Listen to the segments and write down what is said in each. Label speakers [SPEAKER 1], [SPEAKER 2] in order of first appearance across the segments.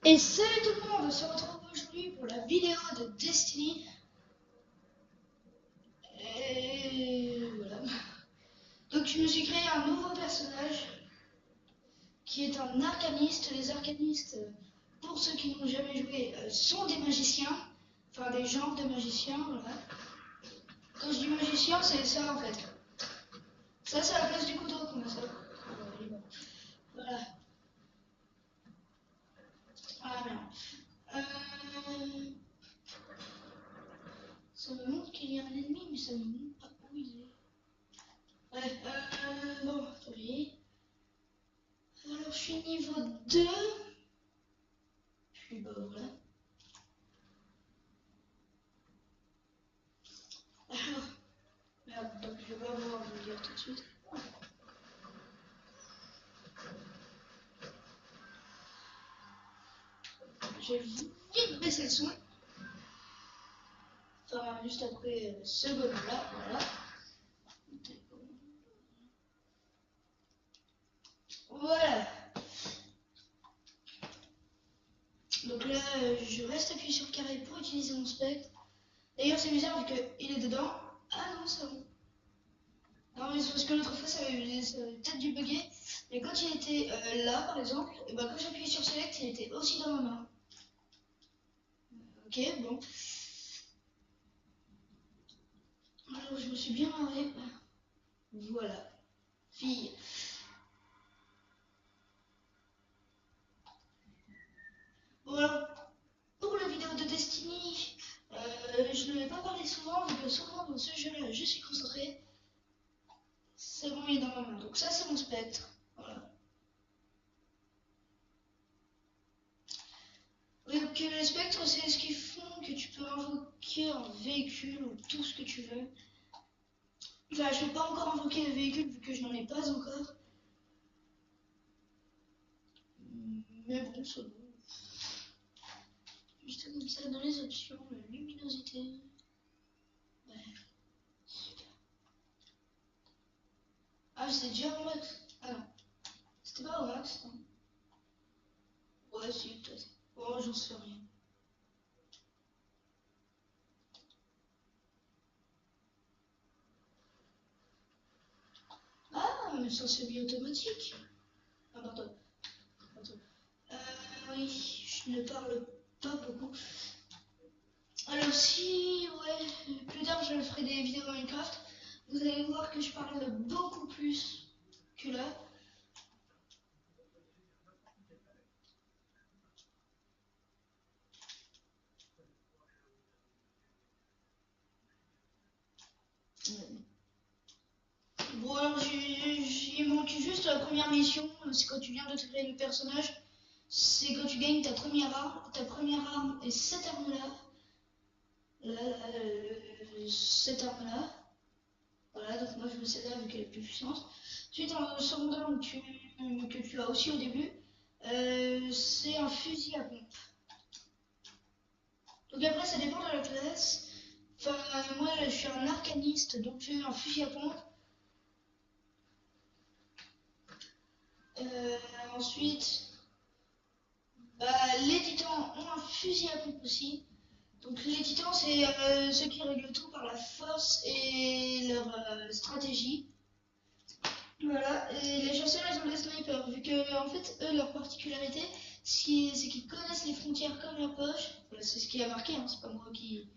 [SPEAKER 1] Et salut tout le monde, on se retrouve aujourd'hui pour la vidéo de Destiny. Et voilà. Donc je me suis créé un nouveau personnage qui est un arcaniste. Les arcanistes, pour ceux qui n'ont jamais joué, sont des magiciens. Enfin des genres de magiciens, voilà. Quand je dis magicien, c'est ça en fait. Ça c'est à la place du couteau qu'on a ça. Voilà. Ah merde. Euh... Ça me montre qu'il y a un ennemi, mais ça me montre pas où il est. Ouais, bon, attendez. Alors, je suis niveau 2. Puis, bah voilà. Alors, merde, donc je vais pas pouvoir vous le dire tout de suite. Je vais vite baisser le son. Enfin, juste après ce bonhomme-là, voilà. Voilà. Donc là, je reste appuyé sur carré pour utiliser mon spectre. D'ailleurs, c'est bizarre vu qu'il est dedans. Ah non, c'est bon. Non, mais c'est parce que l'autre fois, ça avait peut-être dû bugger. Mais quand il était là, par exemple, et ben, quand j'appuyais sur select, il était aussi dans ma main. Ok, bon. Alors, je me suis bien marré. Voilà. Fille. Bon, alors, pour la vidéo de Destiny, je ne vais pas parler souvent, vu que souvent dans ce jeu-là, je suis concentré. C'est bon, il est dans ma main. Donc, ça, c'est mon spectre. Voilà. Oui, donc, le spectre, c'est ce qui font que tu peux invoquer un véhicule ou tout ce que tu veux. Enfin, je ne vais pas encore invoquer le véhicule vu que je n'en ai pas encore. Mais bon, c'est bon. Juste comme ça, dans les options, la luminosité. Ouais, super. Ah, c'est déjà en max. Ah non, c'était pas au max. Non. Ouais, si, peut-être. Oh, j'en sais rien. Ah, mais ça c'est mi-automatique. Ah, pardon. Pardon. Oui, je ne parle pas beaucoup. Alors si, ouais, plus tard je ferai des vidéos Minecraft. Vous allez voir que je parle beaucoup plus que là. Bon alors il manque juste la première mission, c'est quand tu viens de créer le personnage. C'est quand tu gagnes ta première arme et cette arme-là. Cette arme-là. Voilà, donc moi je me celle-là vu qu'elle est plus puissante. Ensuite, un second arme que tu as aussi au début, c'est un fusil à pompe. Donc après, ça dépend de la classe. Enfin, moi je suis un arcaniste, donc j'ai un fusil à pompe. Euh, Ensuite, bah, les titans ont un fusil à pompe aussi. Donc les titans, c'est ceux qui règlent tout par la force et leur stratégie. Voilà, et les chasseurs, ils ont des snipers, vu que, en fait, eux, leur particularité, c'est qu'ils connaissent les frontières comme leur poche. Voilà, c'est ce qui a marqué, hein, c'est pas moi qui.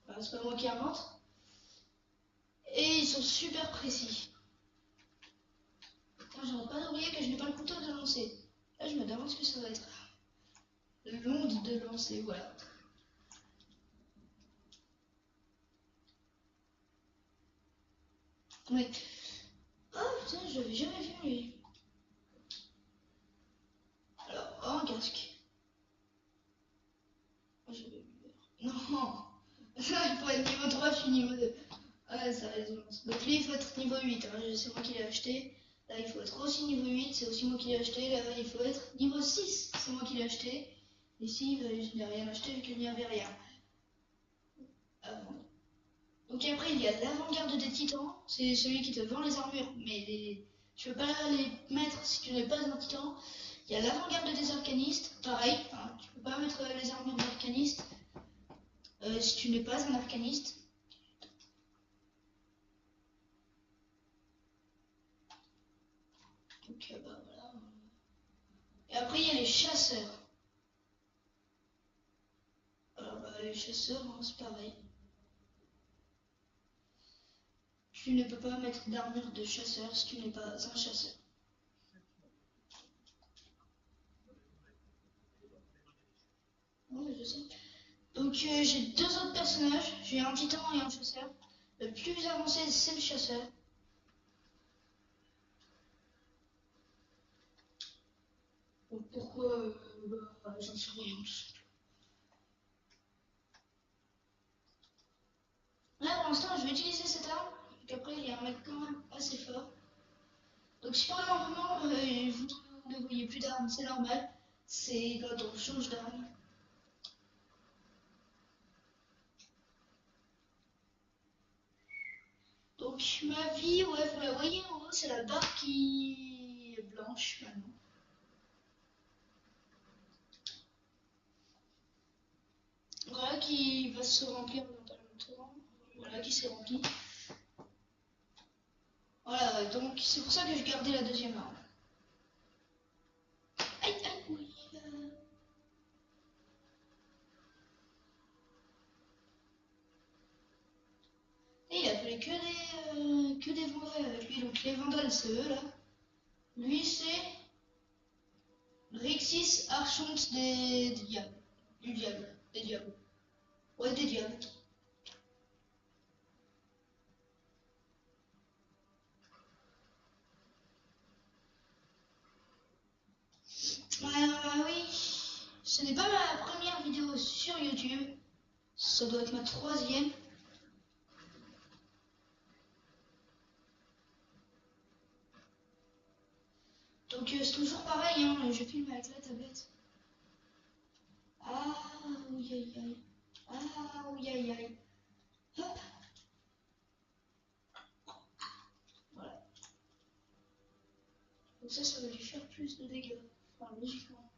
[SPEAKER 1] Enfin, c'est pas moi qui invente. Et ils sont super précis. Putain, j'aurais pas oublié que je n'ai pas le couteau de lancer. Là, je me demande ce que ça va être. L'onde de lancer, voilà. Ouais. Oh putain, je l'avais jamais vu lui. Alors, oh, un casque. Oh, j'avais eu peur. Non. Pour être niveau 3, je suis niveau 2. Ah, ça résonance. Donc lui, il faut être niveau 8. Hein. C'est moi qui l'ai acheté. Là, il faut être aussi niveau 8. C'est aussi moi qui l'ai acheté. Là, il faut être niveau 6. C'est moi qui l'ai acheté. Ici, je n'ai rien acheté vu qu'il n'y avait rien. Avant. Donc après, il y a l'avant-garde des titans. C'est celui qui te vend les armures. Mais tu ne peux pas les mettre si tu n'es pas un titan. Il y a l'avant-garde des arcanistes, pareil, hein, tu peux pas mettre les armures d'arcanistes si tu n'es pas un arcaniste. Donc bah, voilà. Et après il y a les chasseurs. Alors bah, les chasseurs, hein, c'est pareil. Tu ne peux pas mettre d'armure de chasseur si tu n'es pas un chasseur. Oui, je sais. Donc j'ai deux autres personnages, j'ai un titan et un chasseur. Le plus avancé c'est le chasseur. Donc pourquoi bah, j'en sais rien tout simplement. Là pour l'instant je vais utiliser cette arme, donc après il y a un mec quand même assez fort. Donc si pendant un moment vous ne voyez plus d'armes, c'est normal, c'est quand on change d'arme. Donc ma vie, ouais, vous la voyez en haut, c'est la barre qui est blanche maintenant. Voilà qui va se remplir dans pas longtemps. Voilà qui s'est rempli. Voilà, donc c'est pour ça que j'ai gardé la deuxième arme. Aïe, aïe, oui. Et il appelait que des vandales avec lui. Donc les vandales, c'est eux là. Lui, c'est Rixis, archonte des diables. Du diable. Des diables. Ouais, des diables. Oui, ce n'est pas ma première vidéo sur YouTube. Ça doit être ma troisième. Donc c'est toujours pareil, hein, je filme avec la tablette. Ah, oui, aïe, aïe. Ah, oui, aïe, aïe. Hop. Voilà. Donc ça va lui faire plus de dégâts. Enfin, logiquement.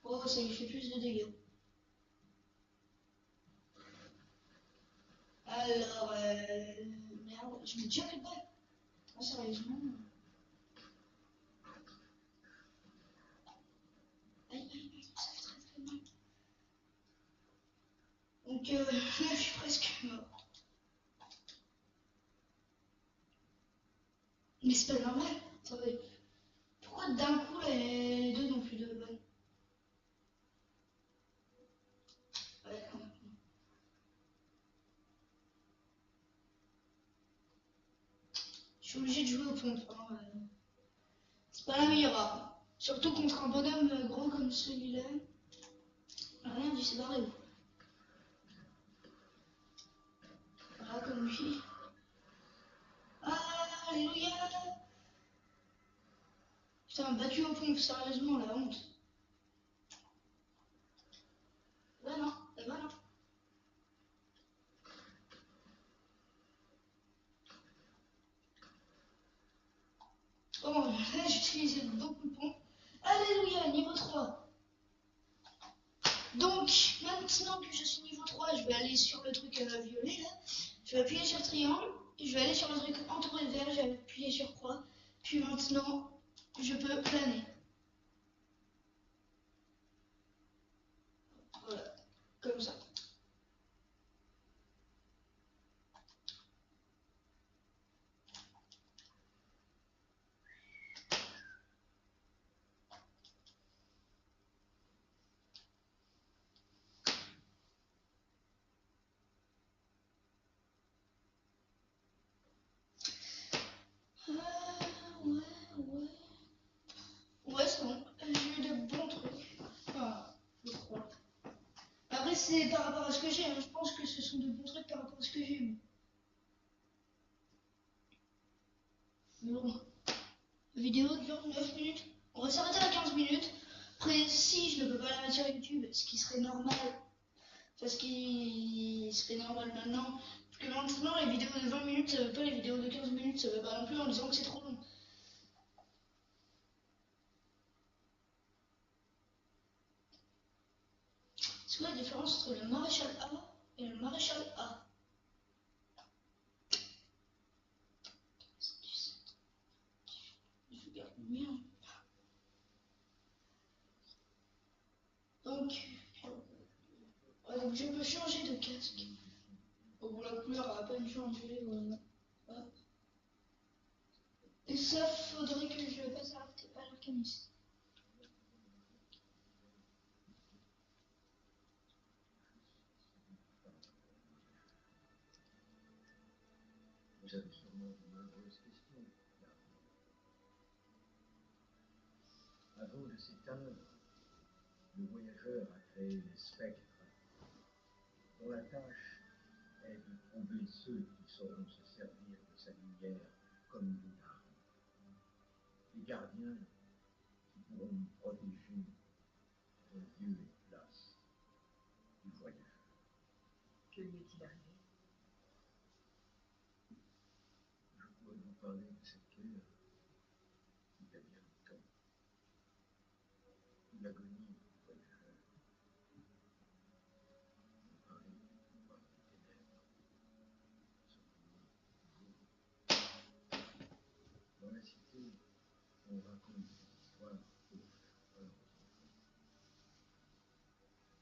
[SPEAKER 1] Oh, ça lui fait plus de dégâts. Alors, merde, je mets déjà plus de balles. Ah, sérieusement. Aïe, aïe, aïe, ça fait très très mal. Donc, là, je suis presque mort. Mais c'est pas normal. Attendez. Pourquoi d'un coup, les deux n'ont plus de balles? Ouais, quand même. Je suis obligé de jouer aux pompes. Hein, c'est pas la meilleure arme. Surtout contre un bonhomme gros comme celui-là. Rien du c'est barré. Voilà, comme lui. Alléluia. Putain, battu aux pompes, sérieusement, la honte. Bah non, bah non. Bon, là, j'utilisais beaucoup de pompes. Alléluia, niveau 3. Donc, maintenant que je suis niveau 3, je vais aller sur le truc violet, là. Je vais appuyer sur triangle. Je vais aller sur le truc entouré de vert, je vais appuyer sur croix. Puis maintenant, je peux planer. Voilà, comme ça. Ouais, ouais. Ouais, c'est bon. J'ai eu de bons trucs. Enfin, je crois. Après, c'est par rapport à ce que j'ai. Hein. Je pense que ce sont de bons trucs par rapport à ce que j'ai. Mais bon. Vidéo dure 9 minutes. On va s'arrêter à 15 minutes. Après, si je ne peux pas la mettre sur YouTube, ce qui serait normal, parce qu'il serait normal maintenant, parce que maintenant les vidéos de 20 minutes, ça veut pas les vidéos de 15 minutes, ça veut pas non plus en disant que c'est trop long. C'est quoi la différence entre le maréchal A et le maréchal A? Je garde bien. Donc, donc je peux changer de casque. Bon, la couleur a à peine changé, voilà. Hop. Et ça, faudrait que je le passe à l'arcaniste.
[SPEAKER 2] Vous avez sûrement de nombreuses questions. Avant de s'éteindre, le voyageur a créé les spectres, dont la tâche est de trouver ceux qui sauront se servir de sa lumière comme d'une arme. Les gardiens qui pourront nous protéger en lieu et place du voyageur.
[SPEAKER 3] Que lui est-il arrivé?
[SPEAKER 2] Je pourrais vous parler de cette guerre il y a bien longtemps. L'agonie du voyageur. Vous parlez du pouvoir des ténèbres. Dans la cité, on raconte des histoires pour faire peur aux enfants.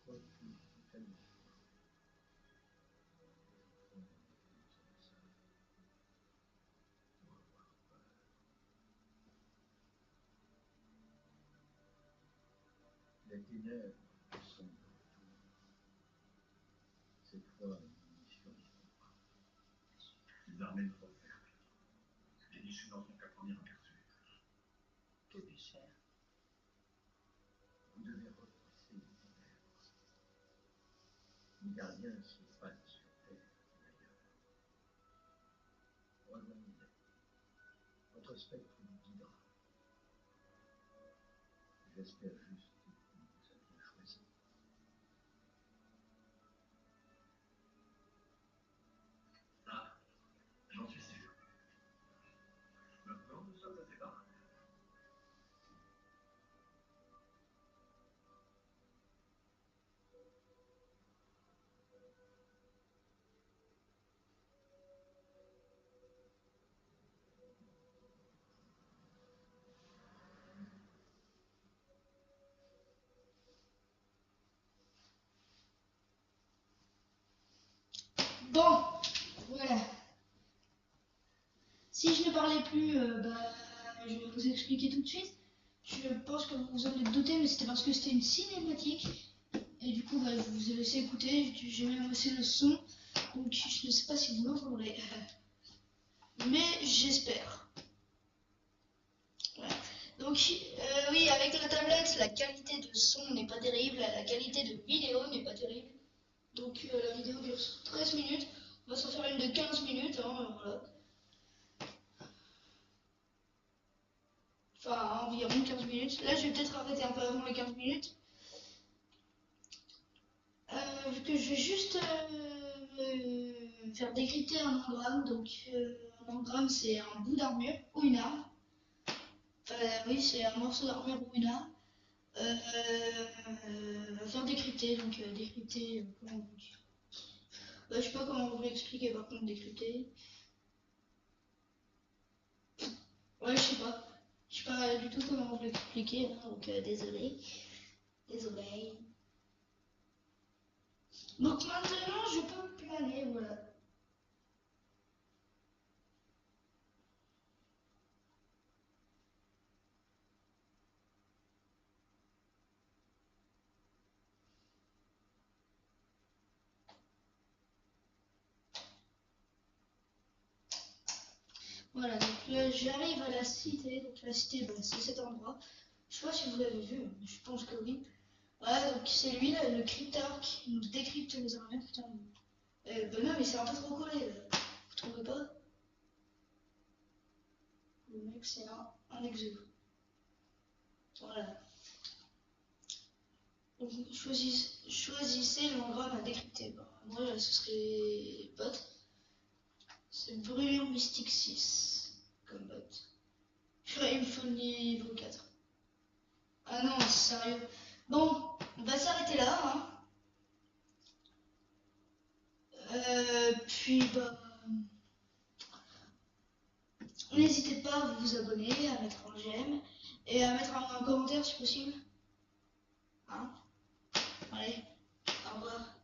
[SPEAKER 2] Quoique, tellement fois, les enfants ont besoin de ça pour avoir peur. Les ténèbres sont de retour. Cette fois, nous n'y survivrons pas.
[SPEAKER 4] Les armées trop faibles. Les dissidents sont qu'à première aperçu.
[SPEAKER 3] Que puis-je faire?
[SPEAKER 2] Vous devez repousser les ténèbres. Les gardiens se battent sur terre et ailleurs. Rejoignez-les. Votre spectre vous guidera. J'espère juste qu'il vous a bien choisi.
[SPEAKER 4] Ah, j'en suis sûr. Maintenant, nous sommes assez bas.
[SPEAKER 1] Bon, voilà. Si je ne parlais plus, je vais vous expliquer tout de suite. Je pense que vous vous en êtes douté, mais c'était parce que c'était une cinématique. Et du coup, je vous ai laissé écouter. J'ai même laissé le son. Donc, je ne sais pas si vous l'entendrez. Mais j'espère. Voilà. Donc, oui, avec la tablette, la qualité de son n'est pas terrible. La qualité de vidéo n'est pas terrible. Donc, la vidéo dure 13 minutes. On va s'en faire une de 15 minutes. Hein, voilà. Enfin, environ 15 minutes. Là, je vais peut-être arrêter un peu avant les 15 minutes. Vu que je vais juste faire décrypter un engramme. Donc, un engramme, c'est un bout d'armure ou une arme. Enfin, oui, c'est un morceau d'armure ou une arme. Faire décrypter. Donc, décrypter, comment vous dire? Je sais pas comment vous l'expliquer par contre, décrypter. Ouais, je sais pas. Je sais pas du tout comment vous l'expliquer, hein, donc désolé. Désolé. Donc maintenant, je peux planer, voilà. Voilà, donc là, j'arrive à la cité. Donc la cité, c'est cet endroit. Je sais pas si vous l'avez vu, mais je pense que oui. Voilà, donc c'est lui là, le cryptarque qui nous décrypte les armures. Putain, non, mais c'est un peu trop collé là. Vous trouvez pas? Le mec, c'est un exo. Voilà. Donc choisissez l'engramme à décrypter. Moi, ce serait bot. C'est brûlure mystique 6 comme bot. Il me faut le niveau 4. Ah non, sérieux. Bon, on va s'arrêter là. Hein. Puis, bah, n'hésitez pas à vous abonner, à mettre un j'aime et à mettre un commentaire si possible. Hein? Allez, au revoir.